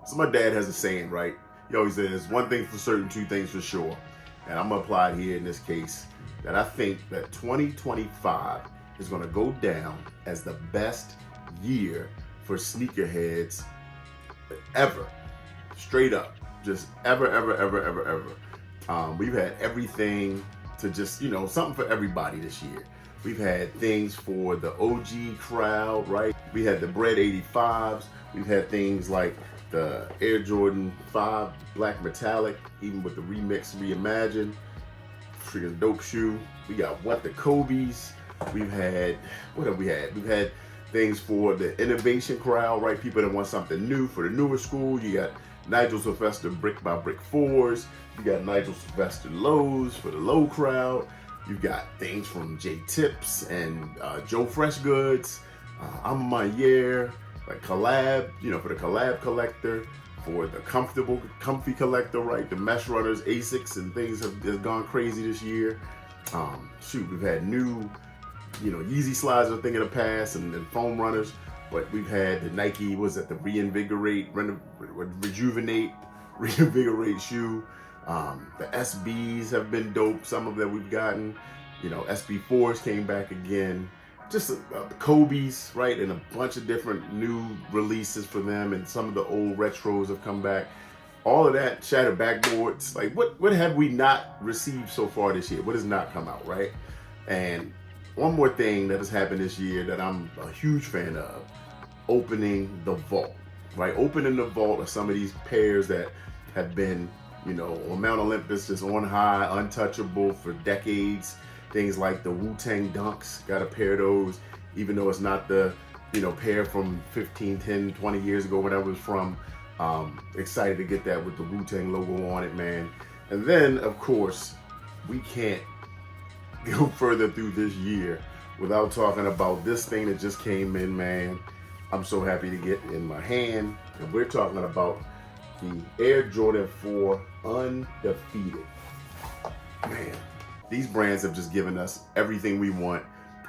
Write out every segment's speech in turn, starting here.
So my dad has a saying, right? He always says, one thing for certain, two things for sure. And I'm gonna apply it here in this case, that I think that 2025 is gonna go down as the best year for sneakerheads ever. Straight up. Just ever. We've had everything to just, something for everybody this year. We've had things for the OG crowd, right? We had the Bread 85s. We've had things like the Air Jordan 5 Black Metallic, even with the remix reimagined. Freaking dope shoe. We got the Kobe's. We've had, what have we had? We've had things for the innovation crowd, right? People that want something new for the newer school. You got Nigel Sylvester Brick by Brick 4s. You got Nigel Sylvester Lows for the low crowd. You've got things from J Tips and Joe Fresh Goods. I'm My Year, like collab, for the collab collector, for the comfy collector, right? The mesh runners, Asics, and things have gone crazy this year. We've had new, Yeezy slides, I think, in the past, and foam runners. But we've had the Nike, the Reinvigorate shoe. The SBs have been dope. Some of them we've gotten. SB4s came back again. Just the Kobe's, right? And a bunch of different new releases for them. And some of the old retros have come back. All of that, shattered backboards. Like, what have we not received so far this year? What has not come out, right? And one more thing that has happened this year that I'm a huge fan of, opening the vault, right? Opening the vault of some of these pairs that have been, on Mount Olympus, just on high, untouchable for decades. Things like the Wu-Tang Dunks, got a pair of those, even though it's not the, pair from 15, 10, 20 years ago, whatever it's from. Excited to get that with the Wu-Tang logo on it, man. And then, of course, we can't go further through this year without talking about this thing that just came in, man. I'm so happy to get in my hand. And we're talking about the Air Jordan 4 Undefeated. Man, these brands have just given us everything we want.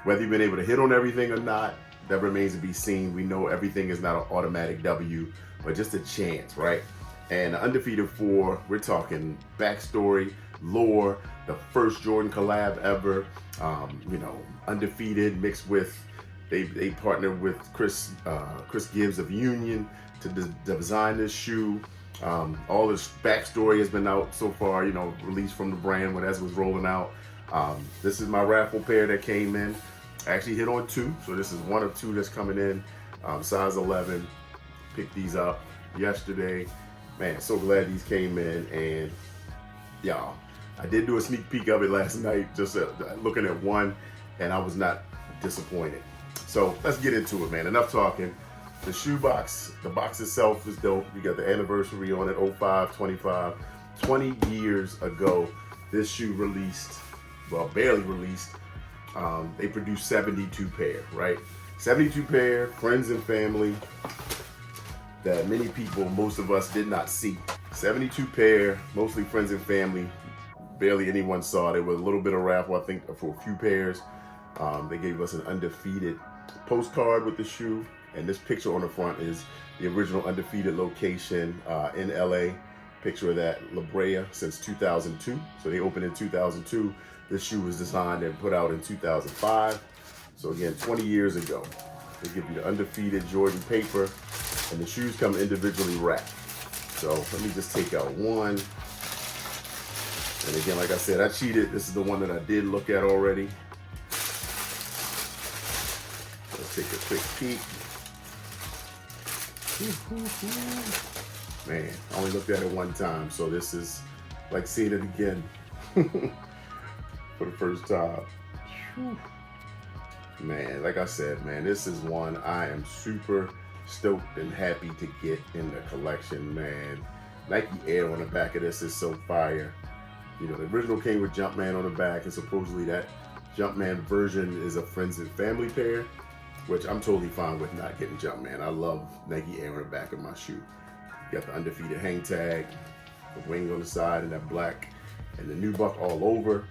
Whether you've been able to hit on everything or not, that remains to be seen. We know everything is not an automatic W, but just a chance, right? And the Undefeated 4, we're talking backstory, lore, the first Jordan collab ever, Undefeated mixed with, they partnered with Chris Gibbs of Union to design this shoe. All this backstory has been out so far, released from the brand as it was rolling out. This is my raffle pair that came in. I actually hit on 2, so this is 1 of 2 that's coming in, size 11. Picked these up yesterday. Man, so glad these came in, and y'all, I did do a sneak peek of it last night, just looking at one, and I was not disappointed. So let's get into it, man. Enough talking. The shoe box, the box itself is dope. You got the anniversary on it, 05-25. 20 years ago, this shoe released, well, barely released. They produced 72 pair, right? 72 pair, friends and family that many people, most of us did not see. 72 pair, mostly friends and family. Barely anyone saw it. There was a little bit of raffle, I think, for a few pairs. They gave us an Undefeated postcard with the shoe. And this picture on the front is the original Undefeated location in LA. Picture of that, La Brea, since 2002. So they opened in 2002. This shoe was designed and put out in 2005. So again, 20 years ago. They give you the Undefeated Jordan paper, and the shoes come individually wrapped. So let me just take out one. And again, like I said, I cheated. This is the one that I did look at already. Let's take a quick peek. Man, I only looked at it one time, so this is like seeing it again for the first time. Man, like I said, man, this is one I am super stoked and happy to get in the collection, man. Nike Air on the back of this is so fire. The original came with Jumpman on the back, and supposedly that Jumpman version is a friends and family pair, which I'm totally fine with not getting Jumpman. I love Nike Air on the back of my shoe. You got the Undefeated hang tag, the wing on the side, and that black, and the nubuck all over.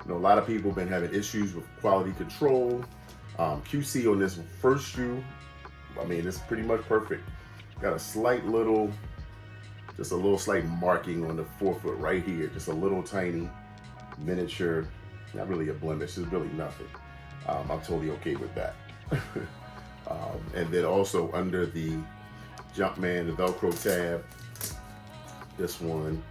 A lot of people have been having issues with quality control. QC on this first shoe, I mean, it's pretty much perfect. Got a slight little, just a little slight marking on the forefoot right here. Just a little tiny miniature, not really a blemish, it's really nothing. I'm totally okay with that. And then also under the Jumpman, the Velcro tab, this one,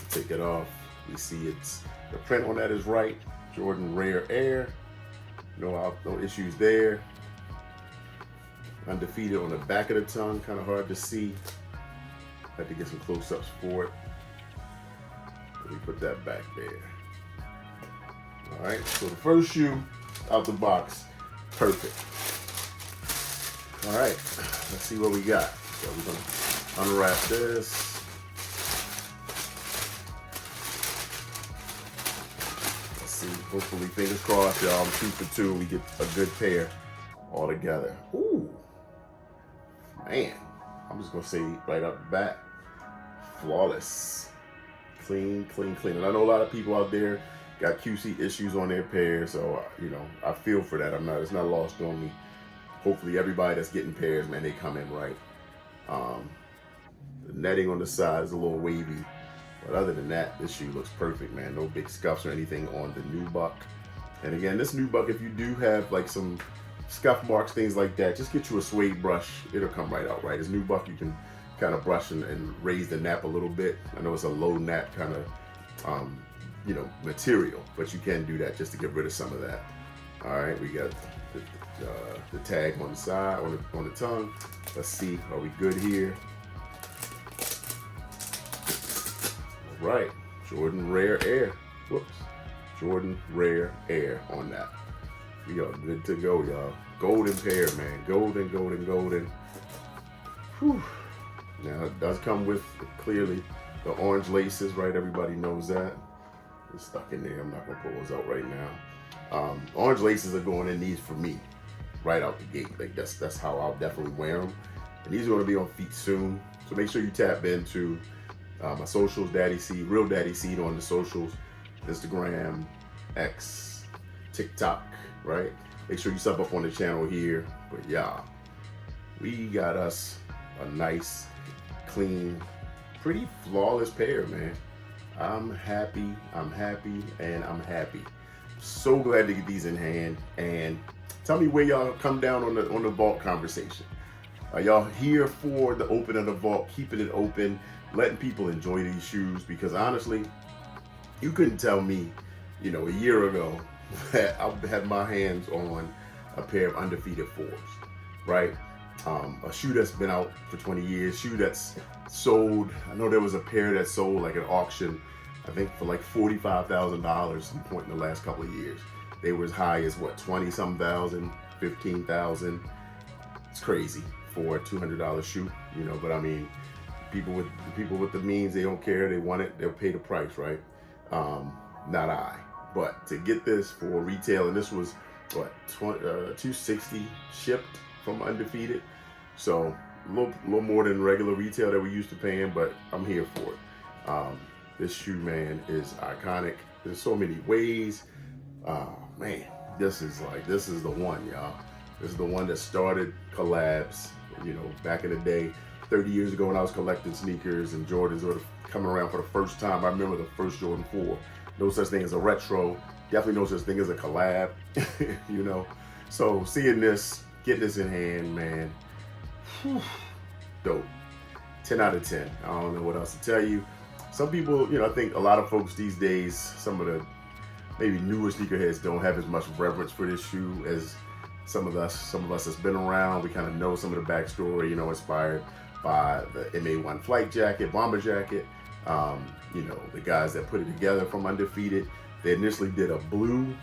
take it off. We see it's, the print on that is right. Jordan Rare Air, no issues there. Undefeated on the back of the tongue, kind of hard to see. Had to get some close-ups for it. Let me put that back there. All right, so the first shoe out the box, perfect. All right, let's see what we got. So we're gonna unwrap this. Let's see, hopefully, fingers crossed, y'all, 2 for 2, we get a good pair all together. Ooh, man, I'm just gonna say right up the bat, flawless. Clean, clean, clean. And I know a lot of people out there got QC issues on their pairs, so you know, I feel for that. It's not lost on me. Hopefully everybody that's getting pairs, man, they come in right. The netting on the side is a little wavy, but other than that, this shoe looks perfect, man. No big scuffs or anything on the nubuck. And again, this nubuck, if you do have like some scuff marks, things like that, just get you a suede brush. It'll come right out, right? This nubuck, you can kind of brush and raise the nap a little bit. I know it's a low nap kind of, you know, material, but you can do that just to get rid of some of that. All right, we got the tag on the side, on the tongue. Let's see, are we good here? All right, Jordan Rare Air. Whoops, Jordan Rare Air on that. We are good to go, y'all. Golden pair, man. Golden, golden, golden. Whew. Now, it does come with, clearly, the orange laces, right? Everybody knows that. It's stuck in there. I'm not going to pull those out right now. Orange laces are going in these for me, right out the gate. Like that's how I'll definitely wear them. And these are going to be on feet soon. So make sure you tap into my socials, Daddy Seed, Real Daddy Seed on the socials, Instagram, X, TikTok, right? Make sure you sub up on the channel here. But yeah, we got us a nice, clean, pretty flawless pair, man. I'm happy, and I'm happy. So glad to get these in hand. And tell me where y'all come down on the vault conversation. Are y'all here for the open of the vault, keeping it open, letting people enjoy these shoes? Because honestly, you couldn't tell me, you know, a year ago that I had my hands on a pair of Undefeated 4s, right? A shoe that's been out for 20 years, shoe that's sold. I know there was a pair that sold like an auction, I think for like $45,000 some point in the last couple of years. They were as high as what, 20-some thousand, 15,000. It's crazy for a $200 shoe, you know. But I mean, people with the means, they don't care. They want it. They'll pay the price, right? Not I. But to get this for retail, and this was what, $260 shipped from Undefeated. So a little more than regular retail that we used to paying, but I'm here for it. This shoe, man, is iconic. There's so many ways. Man, this is the one, y'all. This is the one that started collabs, you know, back in the day, 30 years ago when I was collecting sneakers and Jordans were coming around for the first time. I remember the first Jordan 4. No such thing as a retro. Definitely no such thing as a collab, you know. So seeing this, getting this in hand, man, whew, dope. 10 out of 10. I don't know what else to tell you. Some people, you know, I think a lot of folks these days, some of the maybe newer sneakerheads don't have as much reverence for this shoe as some of us that's been around. We kind of know some of the backstory, you know, inspired by the MA1 flight jacket, bomber jacket. You know, the guys that put it together from Undefeated, they initially did a blue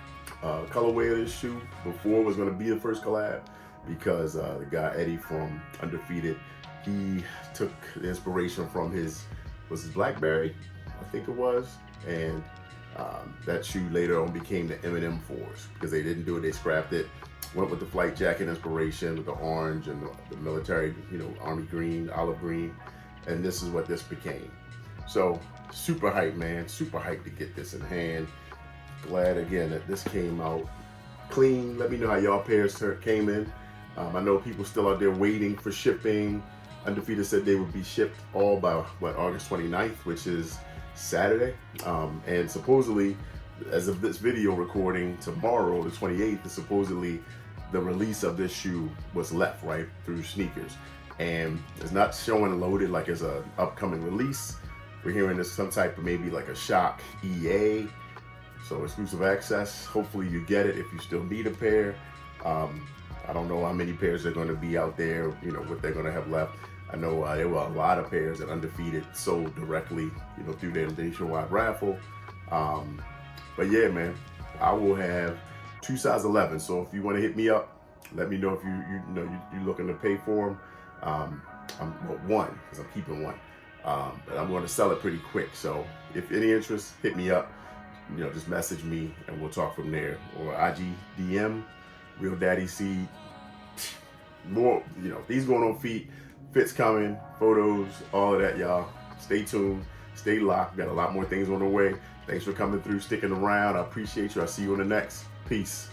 colorway of this shoe before it was going to be the first collab, because the guy Eddie from Undefeated, he took the inspiration from his Blackberry, I think it was, and that shoe later on became the M&M 4s, because they didn't do it, they scrapped it, went with the flight jacket inspiration with the orange and the military, you know, army green, olive green, and this is what this became. So super hyped, man, super hyped to get this in hand. Glad again that this came out clean. Let me know how y'all pairs came in. I know people still out there waiting for shipping. Undefeated said they would be shipped all by August 29th, which is Saturday. And supposedly, as of this video recording, tomorrow, the 28th, is supposedly the release of this shoe was left, right, through sneakers. And it's not showing loaded like it's an upcoming release. We're hearing there's some type of maybe like a shock EA, so exclusive access. Hopefully you get it if you still need a pair. I don't know how many pairs are going to be out there, you know, what they're going to have left. I know there were a lot of pairs that Undefeated sold directly, you know, through their nationwide raffle. But yeah, man, I will have 2 size 11. So if you want to hit me up, let me know if you're looking to pay for them. One, because I'm keeping one. But I'm going to sell it pretty quick. So if any interest, hit me up. You know, just message me and we'll talk from there. Or IG DM, Real Daddy Seed. More, you know, these going on feet, fits coming, photos, all of that, y'all. Stay tuned, stay locked. Got a lot more things on the way. Thanks for coming through, sticking around. I appreciate you. I'll see you on the next. Peace.